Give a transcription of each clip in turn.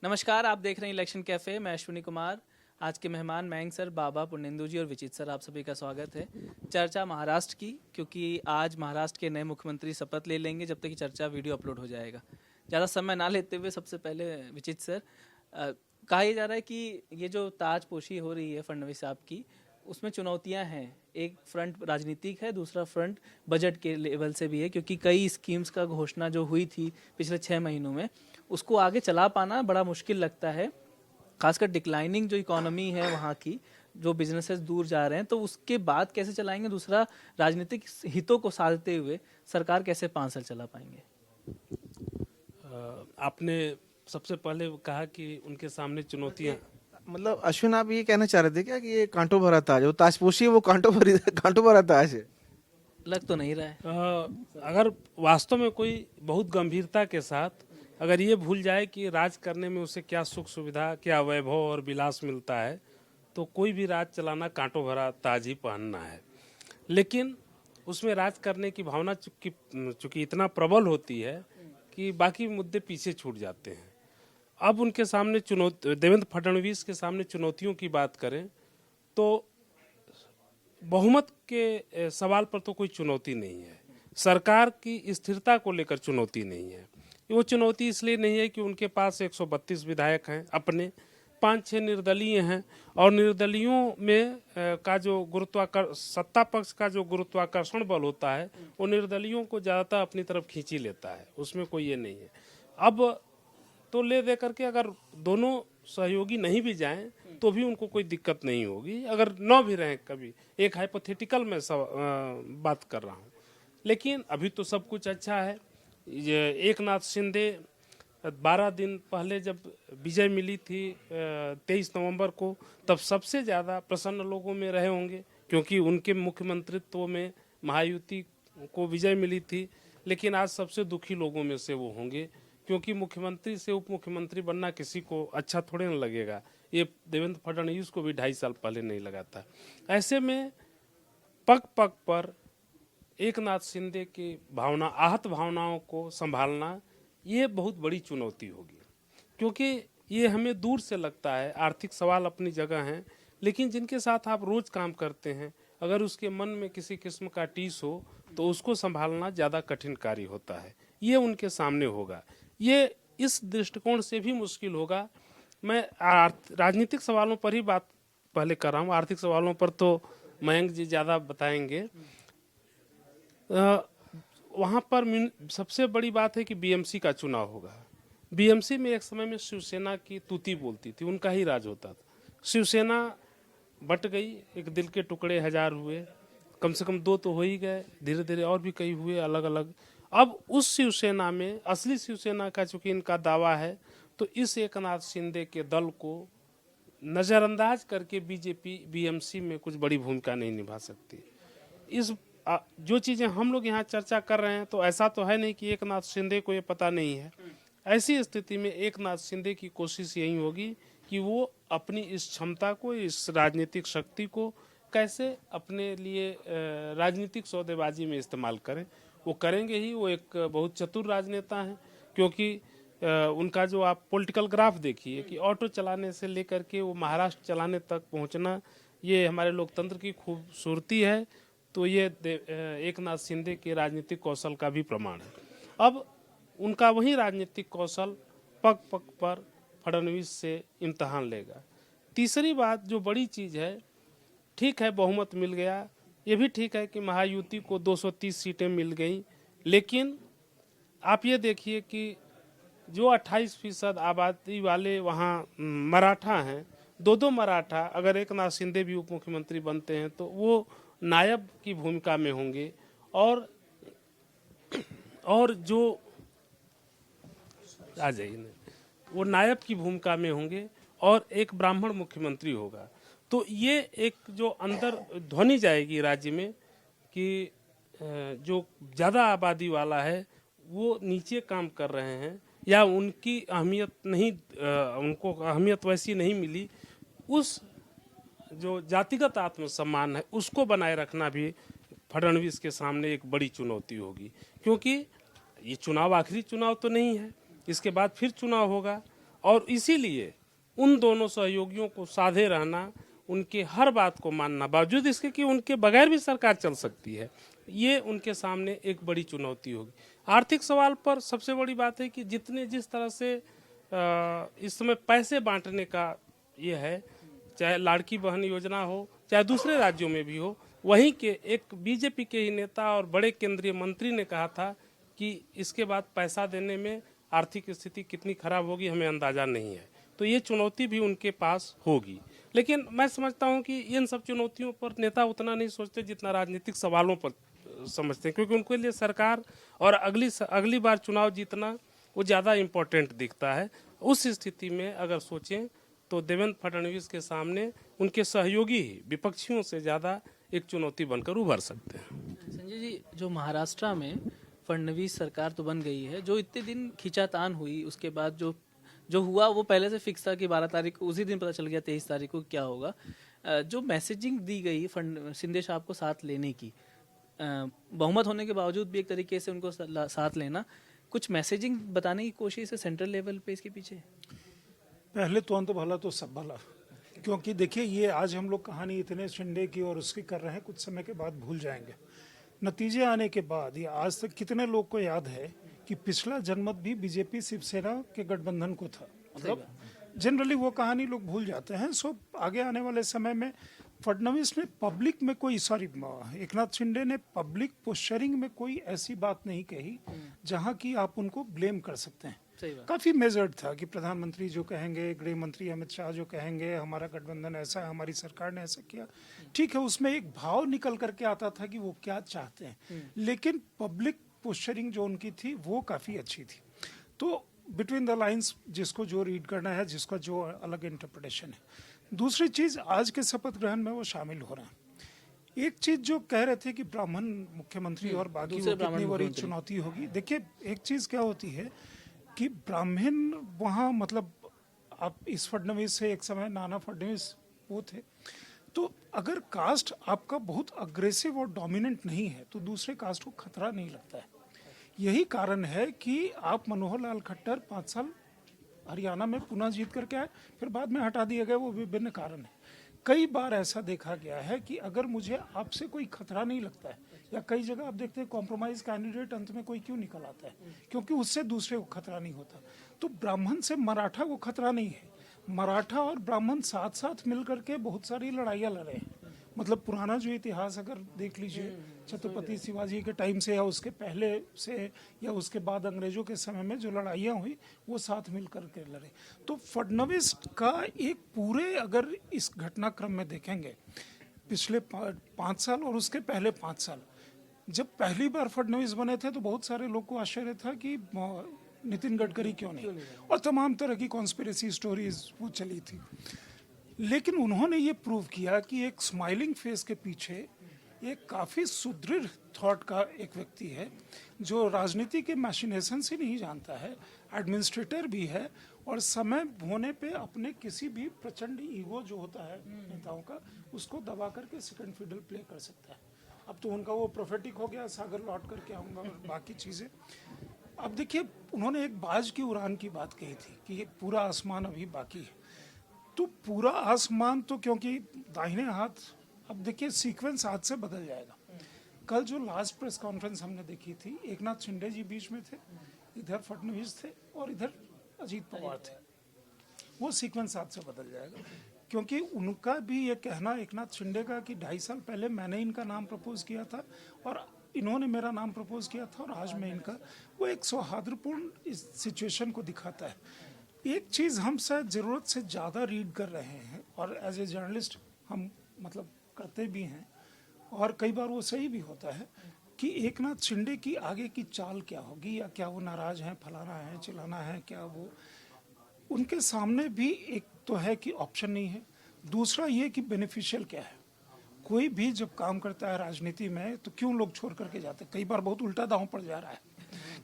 नमस्कार, आप देख रहे हैं इलेक्शन कैफे। मैं अश्विनी कुमार। आज के मेहमान मयंक सर, बाबा, पुण्येंदु जी और विचित सर, आप सभी का स्वागत है। चर्चा महाराष्ट्र की, क्योंकि आज महाराष्ट्र के नए मुख्यमंत्री शपथ ले लेंगे जब तक कि चर्चा वीडियो अपलोड हो जाएगा। ज़्यादा समय ना लेते हुए सबसे पहले विचित सर, कहा यह जा रहा है कि ये जो ताजपोशी हो रही है फडणवीस साहब की, उसमें चुनौतियां हैं। एक फ्रंट राजनीतिक है, दूसरा फ्रंट बजट के लेवल से भी है, क्योंकि कई स्कीम्स का घोषणा जो हुई थी पिछले 6 महीनों में, उसको आगे चला पाना बड़ा मुश्किल लगता है। खासकर डिक्लाइनिंग जो इकोनॉमी है वहाँ की, जो बिजनेसेस दूर जा रहे हैं, तो उसके बाद कैसे चलाएंगे। दूसरा, राजनीतिक हितों को साधते हुए सरकार कैसे 5 साल चला पाएंगे। आपने सबसे पहले कहा कि उनके सामने चुनौतियां। मतलब अश्विन, आप ये कहना चाह रहे थे क्या कि ये कांटो भरा ताज, वो ताजपोशी है, वो कांटो भरा ताज है? लग तो नहीं रहा है। अगर वास्तव में कोई बहुत गंभीरता के साथ अगर ये भूल जाए कि राज करने में उसे क्या सुख सुविधा, क्या वैभव और विलास मिलता है, तो कोई भी राज चलाना कांटो भरा ताज ही पहनना है। लेकिन उसमें राज करने की भावना चूंकि इतना प्रबल होती है कि बाकी मुद्दे पीछे छूट जाते हैं। अब उनके सामने चुनौती, देवेंद्र फडणवीस के सामने चुनौतियों की बात करें तो बहुमत के सवाल पर तो कोई चुनौती नहीं है। सरकार की स्थिरता को लेकर चुनौती नहीं है। वो चुनौती इसलिए नहीं है कि उनके पास 132 विधायक हैं अपने, 5-6 निर्दलीय हैं, और निर्दलीयों में का जो गुरुत्वाकर्षण, सत्ता पक्ष का जो गुरुत्वाकर्षण बल होता है, वो निर्दलीयों को ज़्यादातर अपनी तरफ खींच ही लेता है। उसमें कोई ये नहीं है। अब तो ले दे करके अगर दोनों सहयोगी नहीं भी जाएं तो भी उनको कोई दिक्कत नहीं होगी, अगर न भी रहें कभी। एक हाइपोथेटिकल में बात कर रहा हूँ। लेकिन अभी तो सब कुछ अच्छा है। ये एकनाथ शिंदे 12 दिन पहले जब विजय मिली थी 23 नवंबर को, तब सबसे ज़्यादा प्रसन्न लोगों में रहे होंगे, क्योंकि उनके मुख्यमंत्रित्व में महायुति को विजय मिली थी। लेकिन आज सबसे दुखी लोगों में से वो होंगे, क्योंकि मुख्यमंत्री से उप मुख्यमंत्री बनना किसी को अच्छा थोड़े न लगेगा। ये देवेंद्र फडणवीस को भी 2.5 साल पहले नहीं लगा था। ऐसे में पग पग पर एकनाथ शिंदे की भावना, आहत भावनाओं को संभालना, ये बहुत बड़ी चुनौती होगी। क्योंकि ये हमें दूर से लगता है, आर्थिक सवाल अपनी जगह हैं, लेकिन जिनके साथ आप रोज काम करते हैं, अगर उसके मन में किसी किस्म का टीस हो तो उसको संभालना ज़्यादा कठिन कार्य होता है। ये उनके सामने होगा। ये इस दृष्टिकोण से भी मुश्किल होगा। मैं राजनीतिक सवालों पर ही बात पहले कर रहा हूँ, आर्थिक सवालों पर तो मयंक जी ज़्यादा बताएंगे। वहाँ पर सबसे बड़ी बात है कि बीएमसी का चुनाव होगा। बीएमसी में एक समय में शिवसेना की तूती बोलती थी, उनका ही राज होता था। शिवसेना बट गई, एक दिल के टुकड़े हजार हुए, कम से कम 2 तो हो ही गए, धीरे धीरे और भी कई हुए अलग अलग। अब उस शिवसेना में, असली शिवसेना का चूंकि इनका दावा है, तो इस एकनाथ शिंदे के दल को नज़रअंदाज करके बीजेपी बीएमसी में कुछ बड़ी भूमिका नहीं निभा सकती। इस जो चीज़ें हम लोग यहाँ चर्चा कर रहे हैं, तो ऐसा तो है नहीं कि एकनाथ शिंदे को ये पता नहीं है। ऐसी स्थिति में एकनाथ शिंदे की कोशिश यही होगी कि वो अपनी इस क्षमता को, इस राजनीतिक शक्ति को कैसे अपने लिए राजनीतिक सौदेबाजी में इस्तेमाल करें। वो करेंगे ही। वो एक बहुत चतुर राजनेता हैं, क्योंकि उनका जो आप पॉलिटिकल ग्राफ देखिए कि ऑटो चलाने से लेकर के वो महाराष्ट्र चलाने तक पहुंचना, ये हमारे लोकतंत्र की खूबसूरती है। तो ये एकनाथ शिंदे के राजनीतिक कौशल का भी प्रमाण है। अब उनका वही राजनीतिक कौशल पग पग पर फडणवीस से इम्तहान लेगा। तीसरी बात जो बड़ी चीज़ है, ठीक है बहुमत मिल गया, ये भी ठीक है कि महायुति को 230 सीटें मिल गई, लेकिन आप ये देखिए कि जो 28% आबादी वाले वहाँ मराठा हैं, 2 मराठा अगर एकनाथ शिंदे भी उप मुख्यमंत्री बनते हैं तो वो नायब की भूमिका में होंगे, और जो आ जाइए ना, वो नायब की भूमिका में होंगे, और एक ब्राह्मण मुख्यमंत्री होगा। तो ये एक जो अंदर ध्वनि जाएगी राज्य में कि जो ज़्यादा आबादी वाला है वो नीचे काम कर रहे हैं, या उनकी अहमियत नहीं, उनको अहमियत वैसी नहीं मिली। उस जो जातिगत आत्मसम्मान है उसको बनाए रखना भी फडणवीस के सामने एक बड़ी चुनौती होगी। क्योंकि ये चुनाव आखिरी चुनाव तो नहीं है, इसके बाद फिर चुनाव होगा, और इसीलिए उन दोनों सहयोगियों को साधे रहना, उनके हर बात को मानना, बावजूद इसके कि उनके बगैर भी सरकार चल सकती है, ये उनके सामने एक बड़ी चुनौती होगी। आर्थिक सवाल पर सबसे बड़ी बात है कि जिस तरह से इस समय पैसे बांटने का ये है, चाहे लाड़की बहन योजना हो, चाहे दूसरे राज्यों में भी हो, वहीं के एक बीजेपी के ही नेता और बड़े केंद्रीय मंत्री ने कहा था कि इसके बाद पैसा देने में आर्थिक स्थिति कितनी खराब होगी हमें अंदाजा नहीं है। तो ये चुनौती भी उनके पास होगी। लेकिन मैं समझता हूं कि इन सब चुनौतियों पर नेता उतना नहीं सोचते जितना राजनीतिक सवालों पर समझते हैं, क्योंकि उनके लिए सरकार और अगली बार चुनाव जीतना वो ज़्यादा इम्पोर्टेंट दिखता है। उस स्थिति में अगर सोचें तो देवेंद्र फडणवीस के सामने उनके सहयोगी ही विपक्षियों से ज़्यादा एक चुनौती बनकर उभर सकते हैं। संजय जी, जो महाराष्ट्र में फडणवीस सरकार तो बन गई है, जो इतने दिन खींचातान हुई, उसके बाद जो हुआ वो पहले से फिक्स था कि 12 तारीख को, उसी दिन पता चल गया 23 तारीख को क्या होगा। जो मैसेजिंग दी गई शिंदे साहब को साथ लेने की, बहुमत होने के बावजूद भी एक तरीके से उनको साथ लेना, कुछ मैसेजिंग बताने की कोशिश है सेंट्रल लेवल पे इसके पीछे? पहले तो अंत भला तो सब भला, क्योंकि देखिए ये आज हम लोग कहानी इतने शिंदे की और उसकी कर रहे हैं, कुछ समय के बाद भूल जाएंगे। नतीजे आने के बाद ये आज तक कितने लोग को याद है कि पिछला जनमत भी बीजेपी शिवसेना के गठबंधन को था। मतलब जनरली वो कहानी लोग भूल जाते हैं। सो आगे आने वाले समय में फडणवीस ने पब्लिक में कोई एकनाथ शिंदे ने पब्लिक पोस्चरिंग में कोई ऐसी बात नहीं कही जहां की आप उनको ब्लेम कर सकते हैं। काफी मेजर्ड था कि प्रधानमंत्री जो कहेंगे, गृह मंत्री अमित शाह जो कहेंगे, हमारा गठबंधन ऐसा है, हमारी सरकार ने ऐसा किया, ठीक है, उसमें एक भाव निकल करके आता था कि वो क्या चाहते हैं। लेकिन पब्लिक पोस्चरिंग जो उनकी थी वो काफी अच्छी थी। तो बिटवीन द लाइंस जिसको जो रीड करना है, जिसका जो अलग इंटरप्रिटेशन है। दूसरी चीज, आज के शपथ ग्रहण में वो शामिल हो रहे हैं। एक चीज जो कह रहे थे कि ब्राह्मण मुख्यमंत्री और बाकी वो कितनी बड़ी चुनौती होगी। देखिए एक चीज क्या होती है कि ब्राह्मण वहाँ, मतलब आप इस फडणवीस से एक समय नाना फडणवीस वो थे, तो अगर कास्ट आपका बहुत अग्रेसिव और डोमिनेंट नहीं है तो दूसरे कास्ट को खतरा नहीं लगता है। यही कारण है कि आप मनोहर लाल खट्टर 5 साल हरियाणा में पुनः जीत करके आए, फिर बाद में हटा दिए गए, वो विभिन्न कारण है। कई बार ऐसा देखा गया है कि अगर मुझे आपसे कोई खतरा नहीं लगता है, या कई जगह आप देखते हैं कॉम्प्रोमाइज कैंडिडेट अंत में कोई क्यों निकल आता है, क्योंकि उससे दूसरे को खतरा नहीं होता। तो ब्राह्मण से मराठा को खतरा नहीं है। मराठा और ब्राह्मण साथ साथ मिल करके बहुत सारी लड़ाइयाँ लड़े हैं। मतलब पुराना जो इतिहास अगर देख लीजिए, छत्रपति शिवाजी के टाइम से या उसके पहले से या उसके बाद अंग्रेजों के समय में जो लड़ाइयाँ हुई वो साथ मिल करके लड़े। तो फडणवीस का एक पूरे, अगर इस घटनाक्रम में देखेंगे पिछले 5 साल और उसके पहले 5 साल, जब पहली बार फडणवीस बने थे तो बहुत सारे लोग को आश्चर्य था कि नितिन गडकरी क्यों नहीं, और तमाम तरह की कॉन्स्पिरेसी स्टोरीज वो चली थी। लेकिन उन्होंने ये प्रूव किया कि एक स्माइलिंग फेस के पीछे एक काफ़ी सुदृढ़ थॉट का एक व्यक्ति है, जो राजनीति के मैशिनेशन से नहीं जानता है, एडमिनिस्ट्रेटर भी है, और समय होने पे अपने किसी भी प्रचंड ईगो जो होता है नेताओं का, उसको दबा करके सेकंड फिडल प्ले कर सकता है। अब तो उनका वो प्रोफेटिक हो गया, सागर लौट करके आऊँगा और बाकी चीज़ें। अब देखिए उन्होंने एक बाज की उड़ान की बात कही थी कि ये पूरा आसमान अभी बाकी है। तो पूरा आसमान तो, क्योंकि दाहिने हाथ, अब देखिए सीक्वेंस आज से बदल जाएगा। कल जो लास्ट प्रेस कॉन्फ्रेंस हमने देखी थी, एकनाथ शिंदे जी बीच में थे, इधर फडणवीस थे और इधर अजीत पवार थे। वो सीक्वेंस आज से बदल जाएगा, क्योंकि उनका भी ये कहना एकनाथ शिंदे का कि 2.5 साल पहले मैंने इनका नाम प्रपोज किया था और इन्होंने मेरा नाम प्रपोज किया था और आज मैं इनका, वो एक सौहार्दपूर्ण इस सिचुएशन को दिखाता है। एक चीज़ हम शायद ज़रूरत से ज़्यादा रीड कर रहे हैं, और एज ए जर्नलिस्ट हम मतलब करते भी हैं, और कई बार वो सही भी होता है कि एकनाथ शिंदे की आगे की चाल क्या होगी, या क्या वो नाराज हैं, फलाना है, चिल्लाना है, क्या वो, उनके सामने भी एक तो है कि ऑप्शन नहीं है, दूसरा ये कि बेनिफिशियल क्या है। कोई भी जब काम करता है राजनीति में तो क्यों लोग छोड़ करके जाते हैं। कई बार बहुत उल्टा दांव पड़ जा रहा है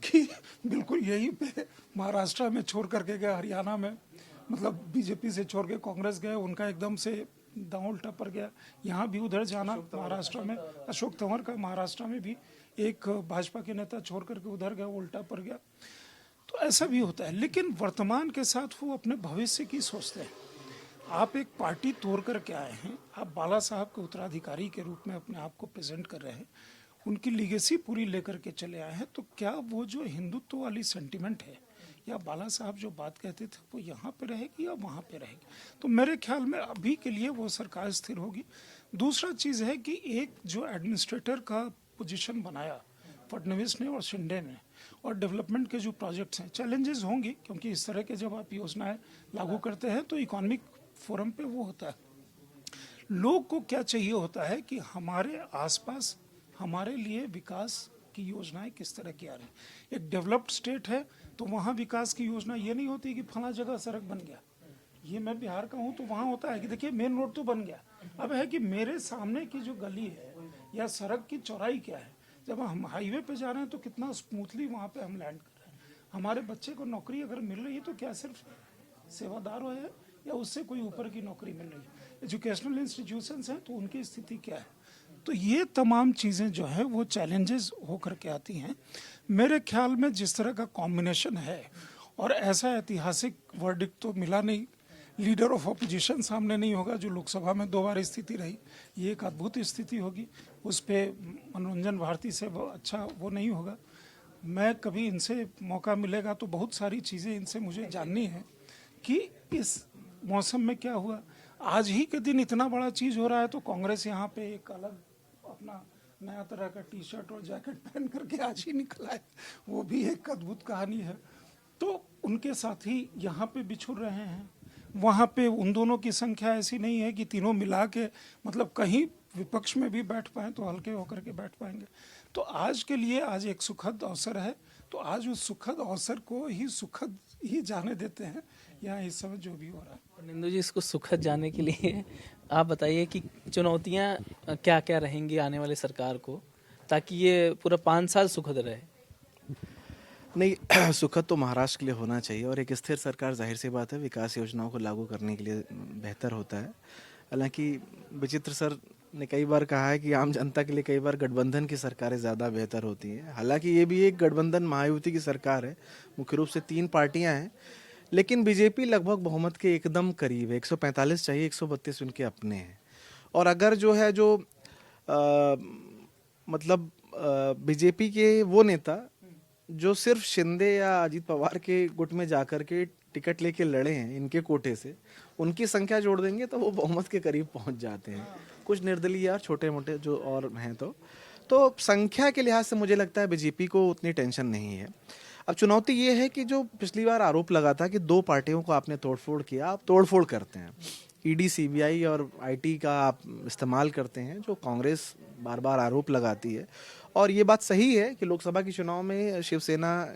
कि बिल्कुल यही पे महाराष्ट्र में छोड़ करके गए, हरियाणा में मतलब बीजेपी से छोड़ के कांग्रेस गए, उनका एकदम से दांव उल्टा पड़ गया। यहाँ भी उधर जाना, महाराष्ट्र में अशोक तंवर का महाराष्ट्र में भी एक भाजपा के नेता छोड़ करके उधर गए, उल्टा पड़ गया। तो ऐसा भी होता है, लेकिन वर्तमान के साथ वो अपने भविष्य की सोचते हैं। आप एक पार्टी तोड़ कर के आए हैं, आप बाला साहब के उत्तराधिकारी के रूप में अपने आप को प्रेजेंट कर रहे हैं, उनकी लीगेसी पूरी लेकर के चले आए हैं, तो क्या वो जो हिंदुत्व वाली सेंटिमेंट है या बाला साहब जो बात कहते थे वो यहाँ पे रहेगी या वहाँ पे रहेगी? तो मेरे ख्याल में अभी के लिए वो सरकार स्थिर होगी। दूसरा चीज़ है कि एक जो एडमिनिस्ट्रेटर का पोजीशन बनाया फडणवीस ने और शिंदे ने, और डेवलपमेंट के जो प्रोजेक्ट्स हैं, चैलेंजेस होंगी, क्योंकि इस तरह के जब आप योजनाएं लागू करते हैं तो इकोनॉमिक फोरम पे वो होता है। लोग को क्या चाहिए होता है कि हमारे आसपास हमारे लिए विकास की योजनाएं किस तरह की आ रही हैं। एक डेवलप्ड स्टेट है तो वहाँ विकास की योजना ये नहीं होती कि फला जगह सड़क बन गया। ये मैं बिहार का हूँ तो वहाँ होता है कि देखिए मेन रोड तो बन गया, अब है कि मेरे सामने की जो गली है या सड़क की चौड़ाई क्या है। जब हम हाईवे पे जा रहे हैं तो कितना स्मूथली वहाँ पे हम लैंड कर रहे हैं। हमारे बच्चे को नौकरी अगर मिल रही है तो क्या सिर्फ सेवादार है या उससे कोई ऊपर की नौकरी मिल रही है। एजुकेशनल इंस्टीट्यूशंस हैं तो उनकी स्थिति क्या है। तो ये तमाम चीज़ें जो है वो चैलेंजेस होकर के आती हैं। मेरे ख्याल में जिस तरह का कॉम्बिनेशन है, और ऐसा ऐतिहासिक वर्डिक्ट तो मिला नहीं, लीडर ऑफ अपोजिशन सामने नहीं होगा जो लोकसभा में 2 बार स्थिति रही, ये एक अद्भुत स्थिति होगी। उस पर मनोरंजन भारती से वो अच्छा वो नहीं होगा। मैं कभी इनसे मौका मिलेगा तो बहुत सारी चीज़ें इनसे मुझे जाननी है कि इस मौसम में क्या हुआ। आज ही के दिन इतना बड़ा चीज़ हो रहा है तो कांग्रेस यहाँ पे एक अलग अपना नया तरह का टी शर्ट और जैकेट पहन करके आज ही निकला है, वो भी एक अद्भुत कहानी है। तो उनके साथी यहाँ पे बिछुड़ रहे हैं, वहाँ पे उन दोनों की संख्या ऐसी नहीं है कि तीनों मिला के मतलब कहीं विपक्ष में भी बैठ पाएँ तो हल्के होकर के बैठ पाएंगे। तो आज के लिए आज एक सुखद अवसर है, तो आज उस सुखद अवसर को ही सुखद ही जाने देते हैं। यहाँ इस समय जो भी हो रहा है, निंदू जी, इसको सुखद जाने के लिए आप बताइए कि चुनौतियाँ क्या क्या रहेंगी आने वाले सरकार को, ताकि ये पूरा 5 साल सुखद रहे। नहीं, सुखद तो महाराष्ट्र के लिए होना चाहिए, और एक स्थिर सरकार जाहिर सी बात है विकास योजनाओं को लागू करने के लिए बेहतर होता है। हालांकि विचित्र सर ने कई बार कहा है कि आम जनता के लिए कई बार गठबंधन की सरकारें ज़्यादा बेहतर होती हैं। हालांकि ये भी एक गठबंधन महायुति की सरकार है, मुख्य रूप से 3 पार्टियां हैं, लेकिन बीजेपी लगभग बहुमत के एकदम करीब है। 145 चाहिए, 132 उनके अपने हैं। और अगर जो है जो मतलब बीजेपी के वो नेता जो सिर्फ शिंदे या अजीत पवार के गुट में जाकर के टिकट लेके लड़े हैं इनके कोटे से, उनकी संख्या जोड़ देंगे तो वो बहुमत के करीब पहुंच जाते हैं। कुछ निर्दलीय और छोटे मोटे जो और हैं तो संख्या के लिहाज से मुझे लगता है बीजेपी को उतनी टेंशन नहीं है। अब चुनौती ये है कि जो पिछली बार आरोप लगा था कि 2 पार्टियों को आपने तोड़फोड़ किया, आप तोड़फोड़ करते हैं, ईडी, सीबीआई और आईटी का आप इस्तेमाल करते हैं, जो कांग्रेस बार बार आरोप लगाती है। और ये बात सही है कि लोकसभा के चुनाव में शिवसेना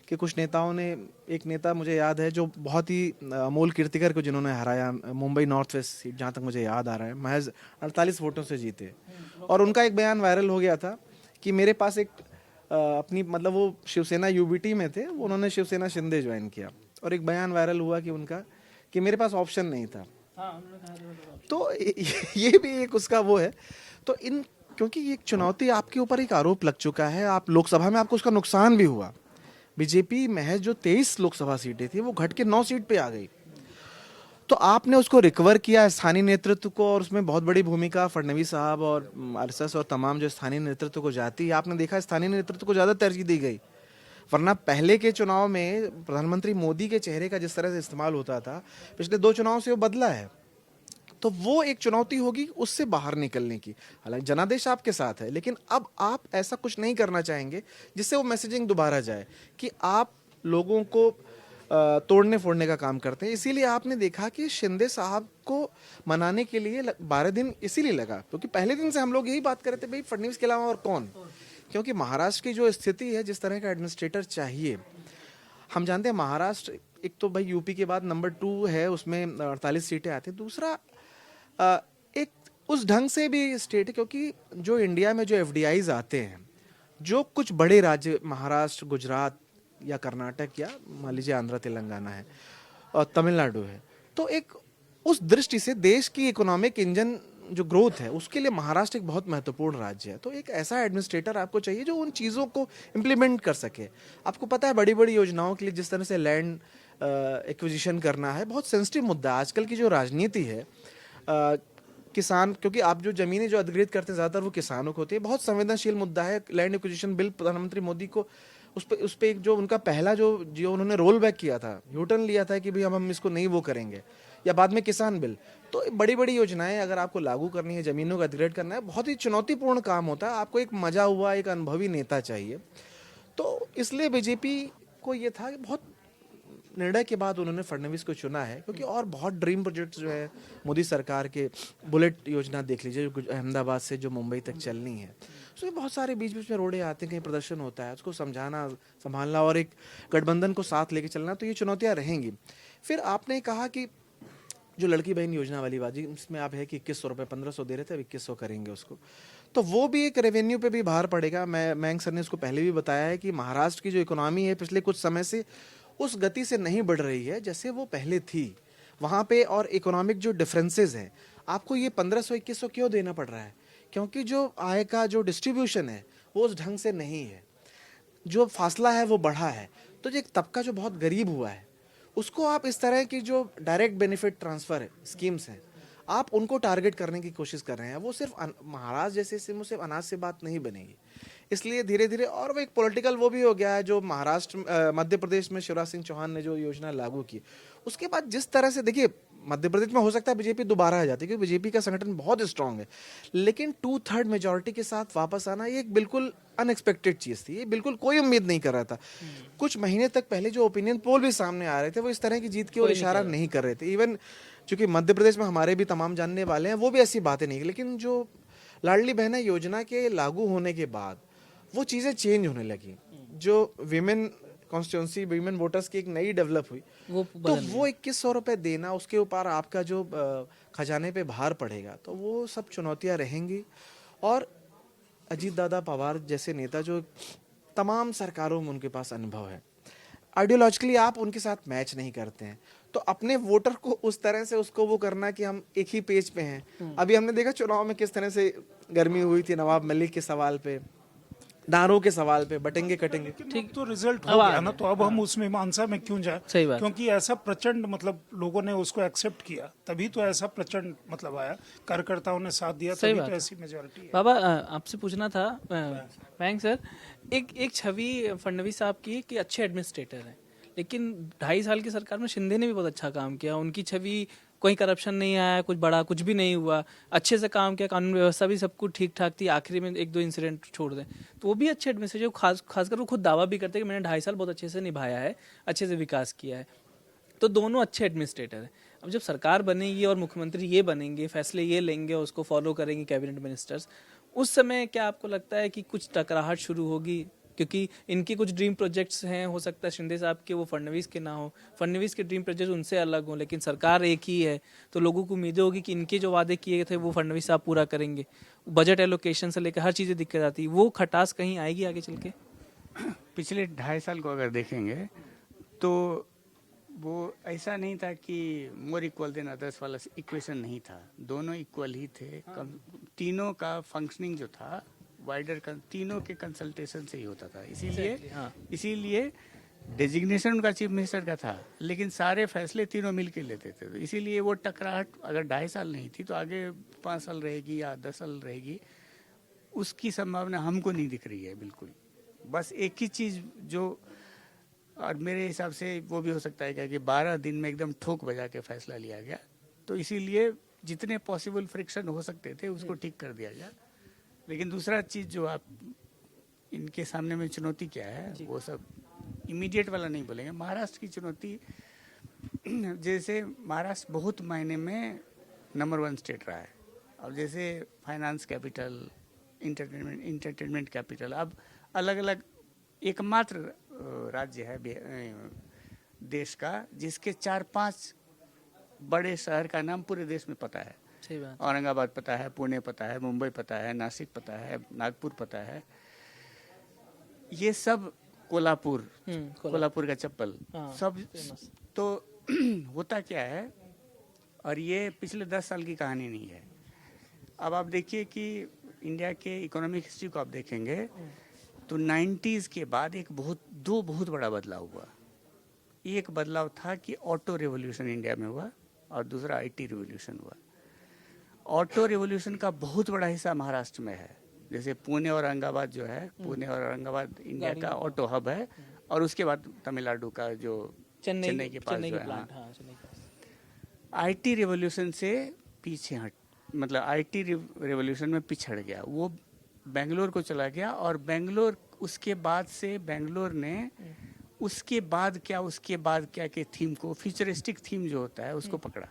के कुछ नेताओं ने, एक नेता मुझे याद है जो बहुत ही अमोल कीर्तिकर को जिन्होंने हराया मुंबई नॉर्थ वेस्ट सीट, जहाँ तक मुझे याद आ रहा है, महज 48 वोटों से जीते। और उनका एक बयान वायरल हो गया था कि मेरे पास एक अपनी मतलब वो शिवसेना यूबीटी में थे, उन्होंने शिवसेना शिंदे ज्वाइन किया, और एक बयान वायरल हुआ कि उनका कि मेरे पास ऑप्शन नहीं था। तो ये भी एक उसका वो है। तो इन क्योंकि एक चुनौती आपके ऊपर एक आरोप लग चुका है, आप लोकसभा में आपको उसका नुकसान भी हुआ। बीजेपी महज जो 23 लोकसभा सीटें थी वो घट के 9 सीट पे आ गई, तो आपने उसको रिकवर किया स्थानीय नेतृत्व को, और उसमें बहुत बड़ी भूमिका फडणवीस साहब और आरएसएस और तमाम जो स्थानीय नेतृत्व को जाती है। आपने देखा स्थानीय नेतृत्व को ज़्यादा तरजीह दी गई, वरना पहले के चुनाव में प्रधानमंत्री मोदी के चेहरे का जिस तरह से इस्तेमाल होता था, पिछले 2 चुनाव से वो बदला है। तो वो एक चुनौती होगी उससे बाहर निकलने की। हालांकि जनादेश आपके साथ है, लेकिन अब आप ऐसा कुछ नहीं करना चाहेंगे जिससे वो मैसेजिंग दोबारा जाए कि आप लोगों को तोड़ने फोड़ने का काम करते हैं। इसीलिए आपने देखा कि शिंदे साहब को मनाने के लिए 12 दिन इसीलिए लगा, क्योंकि पहले दिन से हम लोग यही बात कर रहे थे, भाई फडणवीस के अलावा और कौन। क्योंकि महाराष्ट्र की जो स्थिति है, जिस तरह का एडमिनिस्ट्रेटर चाहिए, हम जानते हैं महाराष्ट्र एक तो भाई यूपी के बाद नंबर 2 है, उसमें 48 सीटें आती हैं। दूसरा एक उस ढंग से भी स्टेट है, क्योंकि जो इंडिया में जो एफडीआईज आते हैं, जो कुछ बड़े राज्य महाराष्ट्र, गुजरात या कर्नाटक या मान लीजिए आंध्र तेलंगाना है और तमिलनाडु है, तो एक उस दृष्टि से देश की इकोनॉमिक इंजन जो ग्रोथ है उसके लिए महाराष्ट्र एक बहुत महत्वपूर्ण राज्य है। तो एक ऐसा एडमिनिस्ट्रेटर आपको चाहिए जो उन चीज़ों को इम्प्लीमेंट कर सके। आपको पता है बड़ी बड़ी योजनाओं के लिए जिस तरह से लैंड एक्विजिशन करना है बहुत सेंसिटिव मुद्दा है। आजकल की जो राजनीति है किसान, क्योंकि आप जो जमीनें जो अधिग्रहित करते हैं ज़्यादातर वो किसानों को होती है, बहुत संवेदनशील मुद्दा है। लैंड एक्विजिशन बिल प्रधानमंत्री मोदी को उस पे एक जो उनका पहला जो उन्होंने रोल बैक किया था, यूटर्न लिया था कि भाई हम इसको नहीं वो करेंगे, या बाद में किसान बिल। तो बड़ी बड़ी योजनाएं अगर आपको लागू करनी है, ज़मीनों का अधिग्रहण करना है, बहुत ही चुनौतीपूर्ण काम होता है। आपको एक मजा हुआ एक अनुभवी नेता चाहिए। तो इसलिए बीजेपी को ये था कि बहुत निर्णय के बाद उन्होंने फडणवीस को चुना है, क्योंकि और बहुत ड्रीम प्रोजेक्ट्स जो है मोदी सरकार के, बुलेट योजना देख लीजिए जो अहमदाबाद से जो मुंबई तक चलनी है, उसमें बहुत सारे बीच बीच में रोड़े आते हैं, कहीं प्रदर्शन होता है, उसको समझाना संभालना और एक गठबंधन को साथ लेके चलना, तो ये चुनौतियाँ रहेंगी। फिर आपने कहा कि जो लड़की बहन योजना वाली बात, इसमें आप है कि 2100 रुपये 1500 दे रहे थे, अब 2100 करेंगे उसको, तो वो भी एक रेवेन्यू पे भी भार पड़ेगा। मयंक सर ने इसको पहले भी बताया है कि महाराष्ट्र की जो इकोनॉमी है पिछले कुछ समय से उस गति से नहीं बढ़ रही है जैसे वो पहले थी वहाँ पे, और इकोनॉमिक जो डिफरेंसेस हैं, आपको ये 1500-2100 क्यों देना पड़ रहा है? क्योंकि जो आय का जो डिस्ट्रीब्यूशन है वो उस ढंग से नहीं है, जो फासला है वो बढ़ा है। तो जो एक तबका जो बहुत गरीब हुआ है उसको आप इस तरह की जो डायरेक्ट बेनिफिट ट्रांसफ़र स्कीम्स हैं आप उनको टारगेट करने की कोशिश कर रहे हैं। वो सिर्फ महाराष्ट्र जैसे सिर्फ अनाज से बात नहीं बनेगी। इसलिए धीरे धीरे, और वो एक पॉलिटिकल वो भी हो गया है, जो महाराष्ट्र मध्य प्रदेश में शिवराज सिंह चौहान ने जो योजना लागू की, उसके बाद जिस तरह से देखिए मध्य प्रदेश में हो सकता है बीजेपी दोबारा आ जाती है, क्योंकि बीजेपी का संगठन बहुत स्ट्रांग है, लेकिन 2/3 मेजोरिटी के साथ वापस आना ये एक बिल्कुल अनएक्सपेक्टेड चीज़ थी। ये बिल्कुल कोई उम्मीद नहीं कर रहा था। कुछ महीने तक पहले जो ओपिनियन पोल भी सामने आ रहे थे वो इस तरह की जीत की ओर इशारा नहीं कर रहे थे। इवन चूंकि मध्य प्रदेश में हमारे भी तमाम जानने वाले हैं, वो भी ऐसी बातें नहीं, लेकिन जो लाडली बहना योजना के लागू होने के बाद वो चीज़ें चेंज होने लगी। जो विमेन कॉन्स्टिट्यूंसी, विमेन वोटर्स की एक नई डेवलप हुई, तो वो 2100 रुपये देना, उसके ऊपर आपका जो खजाने पे भार पड़ेगा, तो वो सब चुनौतियां रहेंगी। और अजीत दादा पवार जैसे नेता जो तमाम सरकारों में उनके पास अनुभव है, आइडियोलॉजिकली आप उनके साथ मैच नहीं करते हैं, तो अपने वोटर को उस तरह से उसको वो करना कि हम एक ही पेज पे हैं। अभी हमने देखा चुनाव में किस तरह से गर्मी हुई थी नवाब मलिक के सवाल पे, नारों के सवाल पे, बटेंगे कटेंगे। ठीक, तो रिजल्ट हो गया ना, तो अब हम उस मीमांसा में क्यों जाए? सही बात। क्योंकि ऐसा प्रचंड मतलब लोगों ने उसको एक्सेप्ट किया, तभी तो ऐसा प्रचंड मतलब आया, कार्यकर्ताओं ने साथ दिया, तभी तो ऐसी मेजोरिटी है। बाबा आपसे पूछना था मयंक सर, एक छवि फडणवीस साहब की कि अच्छे एडमिनिस्ट्रेटर हैं, लेकिन 2.5 साल की सरकार में शिंदे ने भी बहुत अच्छा काम किया। उनकी छवि कोई करप्शन नहीं आया, कुछ बड़ा कुछ भी नहीं हुआ, अच्छे से काम किया, कानून व्यवस्था भी सब कुछ ठीक ठाक थी, आखिरी में 1-2 इंसिडेंट छोड़ दें तो वो भी अच्छे एडमिनिस्ट्रेटर, खासकर वो खुद दावा भी करते हैं कि मैंने 2.5 साल बहुत अच्छे से निभाया है, अच्छे से विकास किया है। तो दोनों अच्छे एडमिनिस्ट्रेटर हैं। अब जब सरकार बनेगी और मुख्यमंत्री ये बनेंगे, फैसले ये लेंगे और उसको फॉलो करेंगे कैबिनेट मिनिस्टर्स, उस समय क्या आपको लगता है कि कुछ टकराहट शुरू होगी? क्योंकि इनके कुछ ड्रीम प्रोजेक्ट्स हैं, हो सकता है शिंदे साहब के वो फडणवीस के ना हो, फडणवीस के ड्रीम प्रोजेक्ट उनसे अलग हो, लेकिन सरकार एक ही है, तो लोगों को उम्मीदें होगी कि इनके जो वादे किए थे वो फडणवीस साहब पूरा करेंगे। बजट एलोकेशन से लेकर हर चीज़ें दिक्कत आती है, वो खटास कहीं आएगी आगे चल के? पिछले 2.5 साल को अगर देखेंगे तो वो ऐसा नहीं था कि मोर इक्वल देन अदर्स वाला इक्वेशन नहीं था, दोनों इक्वल ही थे। तीनों का फंक्शनिंग जो था वाइडर तीनों के कंसल्टेशन से ही होता था, इसीलिए डेजिग्नेशन उनका चीफ मिनिस्टर का था, लेकिन सारे फैसले तीनों मिलकर लेते थे। तो इसीलिए वो टकराहट अगर 2.5 साल नहीं थी तो आगे 5 साल रहेगी या 10 साल रहेगी, उसकी संभावना हमको नहीं दिख रही है बिल्कुल। बस एक ही चीज़ जो, और मेरे हिसाब से वो भी हो सकता है क्या कि 12 दिन में एकदम ठोक बजा के फैसला लिया गया, तो इसीलिए जितने पॉसिबल फ्रिक्शन हो सकते थे उसको ठीक कर दिया गया। लेकिन दूसरा चीज़ जो आप इनके सामने में चुनौती क्या है, वो सब इमीडिएट वाला नहीं बोलेंगे। महाराष्ट्र की चुनौती, जैसे महाराष्ट्र बहुत मायने में नंबर 1 स्टेट रहा है, और जैसे फाइनेंस कैपिटल, इंटरटेनमेंट कैपिटल, अब अलग अलग एकमात्र राज्य है देश का जिसके 4-5 बड़े शहर का नाम पूरे देश में पता है। सही बात। औरंगाबाद पता है, पुणे पता है, मुंबई पता है, नासिक पता है, नागपुर पता है, ये सब कोल्हापुर का चप्पल, सब तो होता क्या है, और ये पिछले 10 साल की कहानी नहीं है, अब आप देखिए कि इंडिया के इकोनॉमिक हिस्ट्री को आप देखेंगे तो 90s के बाद दो बहुत बड़ा बदलाव हुआ। एक बदलाव था कि ऑटो रिवॉल्यूशन इंडिया में हुआ और दूसरा आईटी रिवॉल्यूशन हुआ। ऑटो रिवॉल्यूशन का बहुत बड़ा हिस्सा महाराष्ट्र में है। जैसे पुणे और औरंगाबाद जो है, पुणे और औरंगाबाद इंडिया का ऑटो हब है, और उसके बाद तमिलनाडु का जो चेन्नई के पास जो है, प्लांट, हाँ, चेन्नई के पास। आईटी रिवॉल्यूशन से पीछे मतलब आईटी रिवॉल्यूशन में पिछड़ गया, वो बेंगलोर को चला गया। और बेंगलोर उसके बाद से बेंगलोर ने उसके बाद क्या के थीम को, फ्यूचरिस्टिक थीम जो होता है उसको पकड़ा।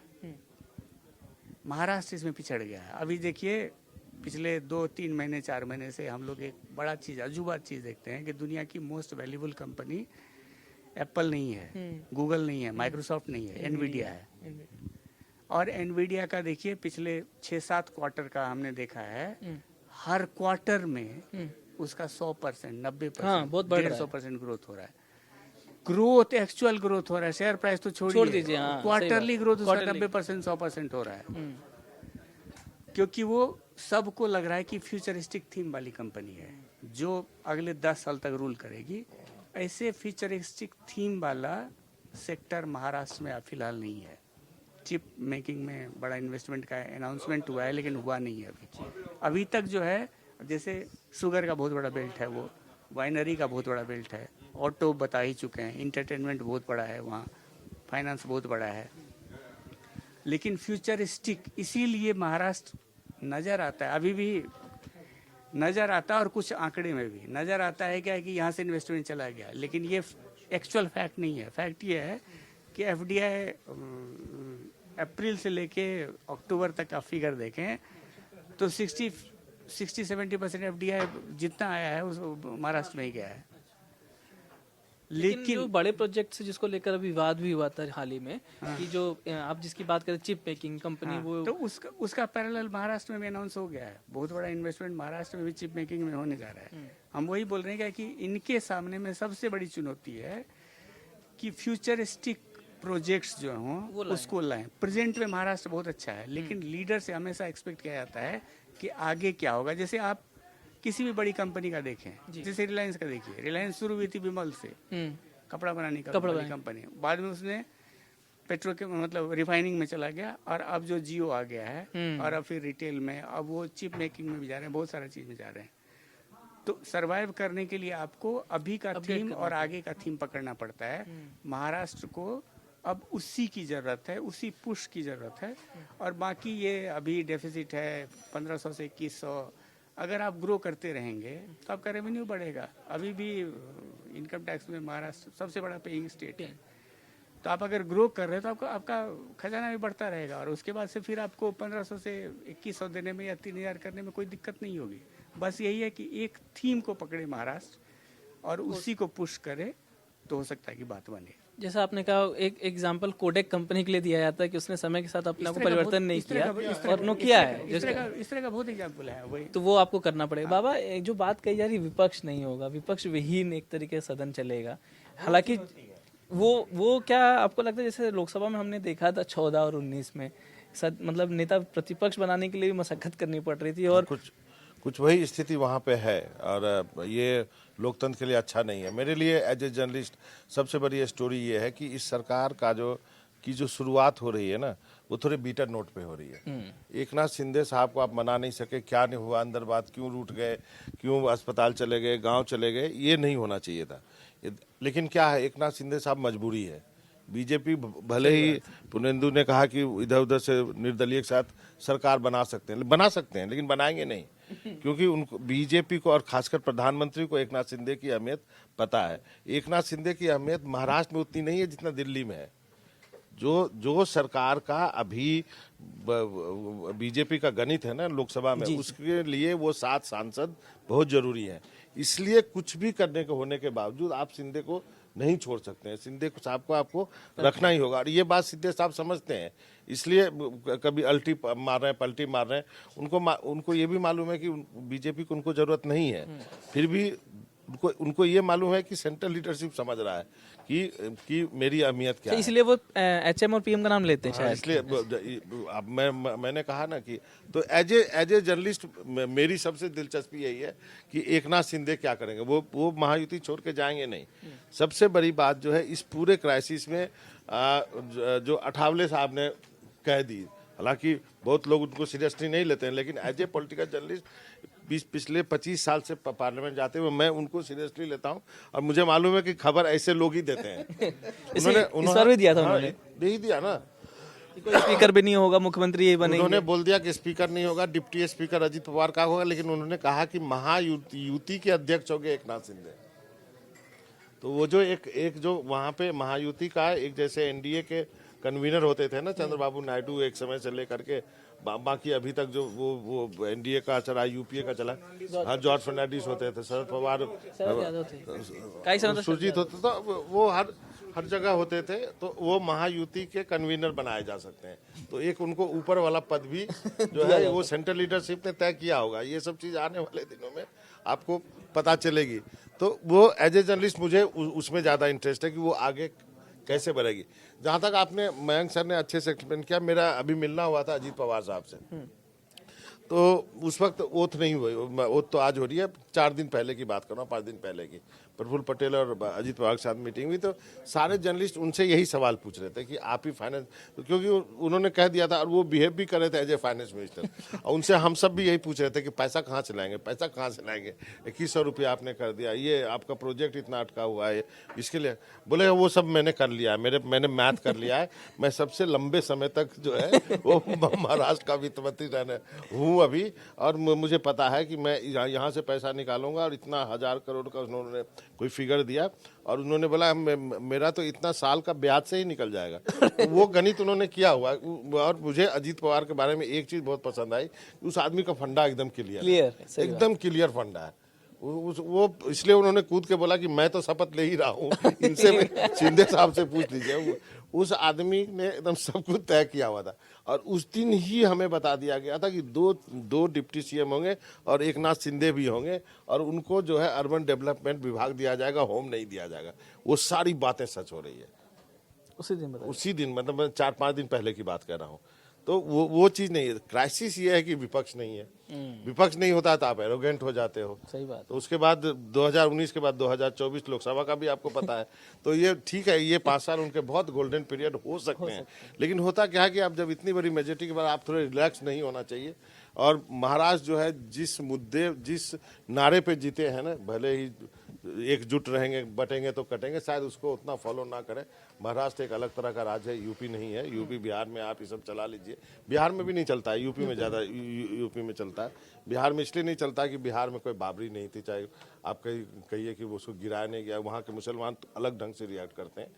महाराष्ट्र इसमें पिछड़ गया है। अभी देखिए पिछले 2-3 महीने 4 महीने से हम लोग एक बड़ा चीज़, अजूबा चीज़ देखते हैं कि दुनिया की मोस्ट वैल्यूबल कंपनी एप्पल नहीं है, गूगल नहीं है, माइक्रोसॉफ्ट नहीं है, एनवीडिया है। और एनवीडिया का देखिए पिछले 6-7 क्वार्टर का हमने देखा है, हर क्वार्टर में उसका 100%, 90%, हाँ, बहुत बढ़ रहा है। 150% ग्रोथ हो रहा है। ग्रोथ, एक्चुअल ग्रोथ हो रहा है, शेयर प्राइस तो छोड़ दीजिए, हाँ, क्वार्टरली ग्रोथ उसका Quarterly। 90%, 100% हो रहा है। क्योंकि वो सबको लग रहा है कि फ्यूचरिस्टिक थीम वाली कंपनी है जो अगले 10 साल तक रूल करेगी। ऐसे फ्यूचरिस्टिक थीम वाला सेक्टर महाराष्ट्र में फिलहाल नहीं है। चिप मेकिंग में बड़ा इन्वेस्टमेंट का अनाउंसमेंट हुआ है, लेकिन हुआ नहीं है अभी तक जो है। जैसे शुगर का बहुत बड़ा बेल्ट है, वो वाइनरी का बहुत बड़ा बेल्ट है, ऑटो बता ही चुके हैं, इंटरटेनमेंट बहुत बड़ा है वहाँ, फाइनेंस बहुत बड़ा है। लेकिन फ्यूचरिस्टिक इसीलिए महाराष्ट्र नज़र आता है, अभी भी नज़र आता है, और कुछ आंकड़े में भी नज़र आता है क्या कि यहाँ से इन्वेस्टमेंट चला गया। लेकिन ये एक्चुअल फैक्ट नहीं है। फैक्ट ये है कि एफडीआई अप्रैल से लेके अक्टूबर तक का फिगर देखें तो 60-70% एफडीआई जितना आया है उस महाराष्ट्र में ही गया है। लेकिन जो बड़े प्रोजेक्ट्स जिसको लेकर अभी विवाद भी हुआ था हाल ही में, कि जो आप जिसकी बात करें चिप मेकिंग कंपनी, वो तो उसका पैरेलल महाराष्ट्र में भी अनाउंस हो गया है। बहुत बड़ा इन्वेस्टमेंट महाराष्ट्र में भी चिप मेकिंग में होने जा रहा है। हम वही बोल रहे हैं कि इनके सामने में सबसे बड़ी चुनौती है कि फ्यूचरिस्टिक प्रोजेक्ट्स जो हों उसको लाएं। प्रेजेंट में महाराष्ट्र बहुत अच्छा है, लेकिन लीडर से हमेशा एक्सपेक्ट किया जाता है कि आगे क्या होगा। जैसे आप किसी भी बड़ी कंपनी का देखें, जैसे रिलायंस का देखिए, रिलायंस शुरू हुई थी विमल से, कपड़ा बनाने का कंपनी, बाद में उसने पेट्रो के मतलब रिफाइनिंग में चला गया, और अब जो जियो आ गया है, और अब फिर रिटेल में, अब वो चिप मेकिंग में भी जा रहे हैं, बहुत सारा चीज में जा रहे हैं। तो सरवाइव करने के लिए आपको अभी का थीम और आगे का थीम पकड़ना पड़ता है। महाराष्ट्र को अब उसी की जरूरत है, उसी पुश की जरूरत है। और बाकी ये अभी डेफिसिट है 1500 से 2100, अगर आप ग्रो करते रहेंगे तो आपका रेवेन्यू बढ़ेगा। अभी भी इनकम टैक्स में महाराष्ट्र सबसे बड़ा पेइंग स्टेट है। तो आप अगर ग्रो कर रहे हैं तो आपका खजाना भी बढ़ता रहेगा, और उसके बाद से फिर आपको 1500 से 2100 देने में या 3000 करने में कोई दिक्कत नहीं होगी। बस यही है कि एक थीम को पकड़े महाराष्ट्र और उसी को पुश करे तो हो सकता है कि बात बने। जैसा आपने कहा, एक एग्जांपल कोडेक कंपनी के लिए दिया जाता है कि उसने समय के साथ अपने को परिवर्तन नहीं किया, और नोकिया है इस तरह का बहुत एग्जांपल है वही। तो वो आपको करना पड़ेगा। बाबा, एक जो बात कही जा रही विपक्ष नहीं होगा, विपक्ष विहीन एक तरीके से सदन चलेगा, हालांकि वो क्या आपको लगता है, जैसे लोकसभा में हमने देखा था 14 और 19 में मतलब नेता प्रतिपक्ष बनाने के लिए भी मशक्कत करनी पड़ रही थी, और कुछ वही स्थिति वहाँ पे है, और ये लोकतंत्र के लिए अच्छा नहीं है। मेरे लिए एज ए जर्नलिस्ट सबसे बड़ी स्टोरी ये है कि इस सरकार का जो शुरुआत हो रही है ना, वो थोड़े बीटर नोट पे हो रही है। एकनाथ शिंदे साहब को आप मना नहीं सके, क्या नहीं हुआ अंदर बात, क्यों रूठ गए, क्यों अस्पताल चले गए, गांव चले गए, ये नहीं होना चाहिए था। लेकिन क्या है, एकनाथ शिंदे साहब मजबूरी है। बीजेपी भले ही पुनेंदु ने कहा कि इधर उधर से निर्दलीय के साथ सरकार बना सकते हैं, लेकिन बनाएंगे नहीं, क्योंकि उनको बीजेपी को और खासकर प्रधानमंत्री को एकनाथ शिंदे की अहमियत पता है। एकनाथ शिंदे की अहमियत महाराष्ट्र में उतनी नहीं है जितना दिल्ली में है। जो सरकार का अभी बीजेपी का गणित है ना लोकसभा में, उसके लिए वो 7 सांसद बहुत जरूरी है। इसलिए कुछ भी करने के होने के बावजूद आप शिंदे को नहीं छोड़ सकते हैं। शिंदे साहब को आपको रखना ही होगा, और ये बात शिंदे साहब समझते हैं। इसलिए कभी अल्टी मार रहे हैं, पलटी मार रहे हैं। उनको ये भी मालूम है कि बीजेपी को उनको जरूरत नहीं है, फिर भी उनको ये मालूम है कि सेंट्रल लीडरशिप समझ रहा है कि मेरी अहमियत क्या तो है। इसलिए वो एचएम और पीएम का नाम लेते हैं हाँ, शायद। इसलिए अब मैंने कहा ना कि तो एज ए जर्नलिस्ट मेरी सबसे दिलचस्पी यही है कि एकनाथ शिंदे क्या करेंगे। वो महायुति छोड़ के जाएंगे नहीं। सबसे बड़ी बात जो है इस पूरे क्राइसिस में जो अठावले साहब ने कह दी, हालांकि बहुत लोग उनको सीरियसली नहीं लेते हैं, लेकिन एज ए पॉलिटिकल जर्नलिस्ट पिछले 25 साल से पार्लियामेंट जाते हुए मैं उनको सीरियसली लेता हूं और मुझे मालूम है कि खबर ऐसे लोग ही देते हैं। इस बार भी दिया था उन्होंने। नहीं दिया ना, कोई स्पीकर भी नहीं होगा, मुख्यमंत्री यही बनेंगे। उन्होंने बोल दिया कि स्पीकर नहीं होगा, डिप्टी स्पीकर अजीत पवार का होगा, लेकिन उन्होंने कहा कि महायुति के अध्यक्ष होंगे एकनाथ शिंदे। तो वो जो एक जो वहां पे महायुति का एक जैसे एनडीए के कन्वीनर होते थे ना चंद्रबाबू नायडू एक समय से लेकर के बाकी अभी तक जो वो एनडीए का चला, यूपीए का चला, हाँ जॉर्ज फर्नांडिस होते थे, शरद पवार, सुरजीत होते, तो वो हर जगह होते थे। तो वो महायुति के कन्वीनर बनाए जा सकते हैं। तो एक उनको ऊपर वाला पद भी जो है वो सेंट्रल लीडरशिप ने तय किया होगा। ये सब चीज आने वाले दिनों में आपको पता चलेगी। तो वो एज ए जर्नलिस्ट मुझे उसमें ज्यादा इंटरेस्ट है कि वो आगे कैसे बढ़ेगी। जहां तक आपने मयंक सर ने अच्छे से एक्सप्लेन किया, मेरा अभी मिलना हुआ था अजीत पवार साहब से, तो उस वक्त ओथ नहीं हुई। ओथ तो आज हो रही है, 4 दिन पहले की बात कर रहा हूँ, 5 दिन पहले की। प्रफुल्ल पटेल और अजीत पवार के साथ मीटिंग हुई, तो सारे जर्नलिस्ट उनसे यही सवाल पूछ रहे थे कि आप ही फाइनेंस, तो क्योंकि उन्होंने कह दिया था और वो बिहेव भी कर रहे थे एज ए फाइनेंस मिनिस्टर। और उनसे हम सब भी यही पूछ रहे थे कि पैसा कहाँ से लाएंगे, पैसा कहाँ से लाएंगे, 2100 रुपया आपने कर दिया, ये आपका प्रोजेक्ट इतना अटका हुआ है, इसके लिए बोले वो सब मैंने कर लिया है, मैंने मैथ कर लिया है। मैं सबसे लंबे समय तक जो है वो महाराष्ट्र का वित्त मंत्री रहने हूँ अभी, और मुझे पता है कि मैं यहाँ से पैसा निकालूंगा। और इतना 1000 करोड़ का उन्होंने कोई फिगर दिया और उन्होंने बोला मेरा तो इतना साल का ब्याज से ही निकल जाएगा। वो गणित उन्होंने किया हुआ। और मुझे अजीत पवार के बारे में एक चीज बहुत पसंद आई, उस आदमी का फंडा एकदम क्लियर, एकदम क्लियर फंडा है। वो इसलिए उन्होंने कूद के बोला कि मैं तो शपथ ले ही रहा हूँ, इनसे शिंदे साहब से पूछ लीजिए। उस आदमी ने एकदम सब कुछ तय किया हुआ था। और उस दिन ही हमें बता दिया गया था कि दो डिप्टी सीएम होंगे और एकनाथ शिंदे भी होंगे, और उनको जो है अर्बन डेवलपमेंट विभाग दिया जाएगा, होम नहीं दिया जाएगा। वो सारी बातें सच हो रही है उसी दिन मतलब मैं 4-5 दिन पहले की बात कर रहा हूँ। तो वो चीज नहीं है। क्राइसिस ये है कि विपक्ष नहीं है। विपक्ष नहीं होता तो आप एरोगेंट हो जाते हो। सही बात। तो उसके बाद 2019 के बाद 2024 लोकसभा का भी आपको पता है। तो ये ठीक है, ये 5 साल उनके बहुत गोल्डन पीरियड हो सकते हैं। लेकिन होता क्या है कि आप जब इतनी बड़ी मेजोरिटी के बाद आप थोड़े रिलैक्स नहीं होना चाहिए। और महाराष्ट्र जो है जिस नारे पे जीते हैं ना, भले ही एकजुट रहेंगे, बटेंगे तो कटेंगे, शायद उसको उतना फॉलो ना करें। महाराष्ट्र एक अलग तरह का राज्य है, यूपी नहीं है। यूपी बिहार में आप ये सब चला लीजिए, बिहार में भी नहीं चलता है, यूपी में ज़्यादा यूपी में चलता है। बिहार में इसलिए नहीं चलता कि बिहार में कोई बाबरी नहीं थी, चाहे आप कहिए कि वो उसको गिराया नहीं गया। वहाँ के मुसलमान तो अलग ढंग से रिएक्ट करते हैं।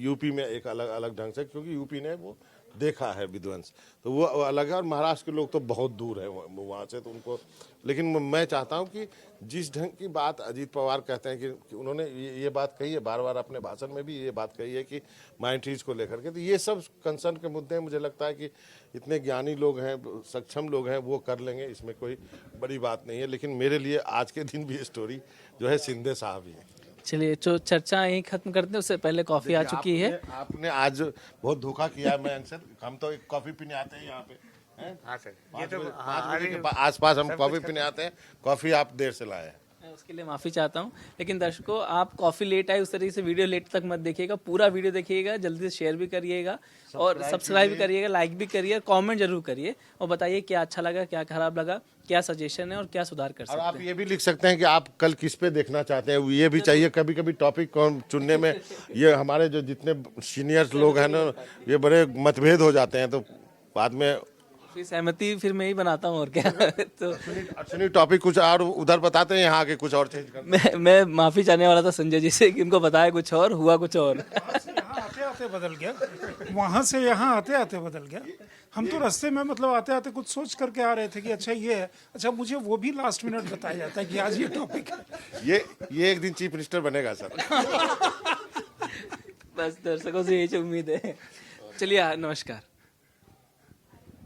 यूपी में एक अलग ढंग से, क्योंकि यूपी ने वो देखा है विध्वंस, तो वो अलग है। और महाराष्ट्र के लोग तो बहुत दूर है वहाँ से, तो उनको, लेकिन मैं चाहता हूँ कि जिस ढंग की बात अजीत पवार कहते हैं कि उन्होंने ये बात कही है, बार बार अपने भाषण में भी ये बात कही है कि माइनॉरिटीज को लेकर के, तो ये सब कंसर्न के मुद्दे हैं। मुझे लगता है कि इतने ज्ञानी लोग हैं, सक्षम लोग हैं, वो कर लेंगे, इसमें कोई बड़ी बात नहीं है। लेकिन मेरे लिए आज के दिन भी स्टोरी जो है शिंदे साहब ही है। चलिए, जो चर्चा यहीं खत्म करते हैं, उससे पहले कॉफी आ चुकी है। आपने आज बहुत धोखा किया है मयंक सर। हम तो एक कॉफी पीने आते हैं यहाँ पे, हाँ सर, ये 5 तो बजे के आसपास हम कॉफी पीने आते हैं। कॉफी आप देर से लाए हैं, मैं उसके लिए माफी चाहता हूं। लेकिन दर्शकों, आप कॉफी लेट आए उस तरीके से वीडियो लेट तक मत देखिएगा, पूरा वीडियो देखिएगा, जल्दी से शेयर भी करिएगा और सब्सक्राइब भी करिएगा, लाइक भी करिए, कमेंट जरूर करिए और बताइए क्या अच्छा लगा, क्या खराब लगा, क्या सजेशन है और क्या सुधार कर और सकते आप ये भी लिख सकते हैं कि आप कल किस पे देखना चाहते हैं। ये भी चाहिए। कभी कभी टॉपिक कौन चुनने में ये हमारे जो जितने सीनियर लोग हैं ना, ये बड़े मतभेद हो जाते हैं, तो बाद में फिर सहमति फिर मैं ही बनाता हूँ और क्या। तो अर्चनी टॉपिक कुछ और उधर बताते हैं, यहाँ आके कुछ और चेंज करते मैं माफी चाहने वाला था संजय जी से कि उनको बताया कुछ और, हुआ कुछ और। यहाँ आते आते बदल गया, वहां से यहाँ आते आते बदल गया। हम तो रास्ते में मतलब आते आते कुछ सोच करके आ रहे थे कि अच्छा ये है, अच्छा मुझे वो भी लास्ट मिनट बताया जाता है कि आज ये टॉपिक है। ये एक दिन चीफ मिनिस्टर बनेगा सर। बस दर्शकों से यही उम्मीद है। चलिए, नमस्कार।